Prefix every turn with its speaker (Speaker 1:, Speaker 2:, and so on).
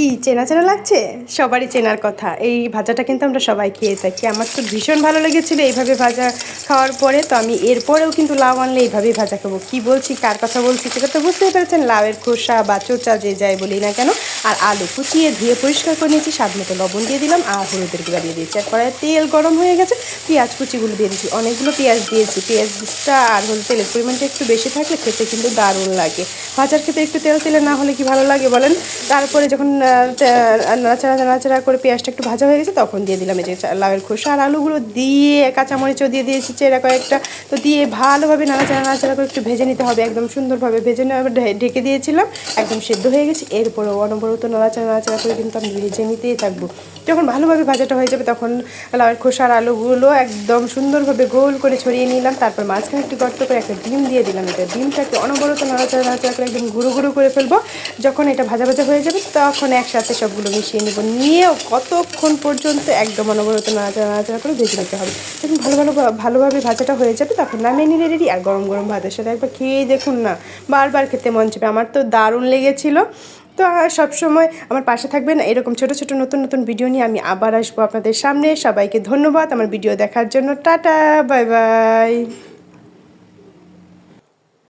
Speaker 1: কি চেনা চেনা লাগছে? সবারই চেনার কথা। এই ভাজাটা কিন্তু আমরা সবাই খেয়ে থাকি। আমার তো ভীষণ ভালো লেগেছিল এইভাবে ভাজা খাওয়ার পরে। তো আমি এরপরেও কিন্তু লাউ আনলে এইভাবেই ভাজা খাবো। কি বলছি, কার কথা বলছি সেটা তো বুঝতেই পেরেছেন। লাউয়ের খোসা বা চোচা যে যাই বলি না কেন, আর আলু কুচিয়ে ধুয়ে পরিষ্কার করে নিয়েছি, স্বাদ মতো লবণ দিয়ে দিলাম আর হলুদের গুঁড়া দিয়ে দিয়েছি। আর কড়াইয়ে তেল গরম হয়ে গেছে, পেঁয়াজ কুচিগুলো দিয়ে দিয়েছি। অনেকগুলো পেঁয়াজ দিয়েছি। পেঁয়াজটা আর হলো তেলের পরিমাণটা একটু বেশি থাকলে খেতে কিন্তু দারুণ লাগে। ভাজার খেতে একটু তেল তেলে না হলে কি ভালো লাগে বলেন? তারপরে যখন নাড়াচাড়া করে পেঁয়াজটা একটু ভাজা হয়ে গেছে, তখন দিয়ে দিলাম এই যে লাউয়ের খোসা আর আলুগুলো দিয়ে, কাঁচামরিচও দিয়ে দিয়েছি চেরা কয়েকটা। তো দিয়ে ভালোভাবে নাড়াচাড়া করে একটু ভেজে নিতে হবে, একদম সুন্দরভাবে ভেজে নেওয়া। ঢেকে দিয়েছিলাম, একদম সেদ্ধ হয়ে গেছে। এরপরেও অনবরত নাড়াচাড়া করে কিন্তু আমি ভেজে নিতেই থাকবো। যখন ভালোভাবে ভাজাটা হয়ে যাবে, তখন লাউয়ের খোসা আর আলুগুলো একদম সুন্দরভাবে গোল করে ছড়িয়ে নিলাম। তারপর মাঝখানে একটু গর্ত করে একটা ডিম দিয়ে দিলাম। এটা ডিমটাকে অনবরত নাড়াচাড়া করে একদম গুঁড়ো করে ফেলবো। যখন এটা ভাজা হয়ে যাবে, তখন একসাথে সবগুলো মিশিয়ে নেব। নিয়েও কতক্ষণ পর্যন্ত একদম অনবরত নাড়াচাড়া করে ভেজে নিতে হবে। যখন ভালোভাবে ভাজাটা হয়ে যাবে, তখন নামিয়ে নিলে রেডি। আর গরম গরম ভাতের সাথে একবার খেয়েই দেখুন না, বারবার খেতে মন চাইবে। আমার তো দারুণ লেগেছিল। তো সবসময় আমার পাশে থাকবেন, এরকম ছোট ছোট নতুন ভিডিও নিয়ে আমি আবার আসবো আপনাদের সামনে। সবাইকে ধন্যবাদ আমার ভিডিও দেখার জন্য। Tata, bye bye.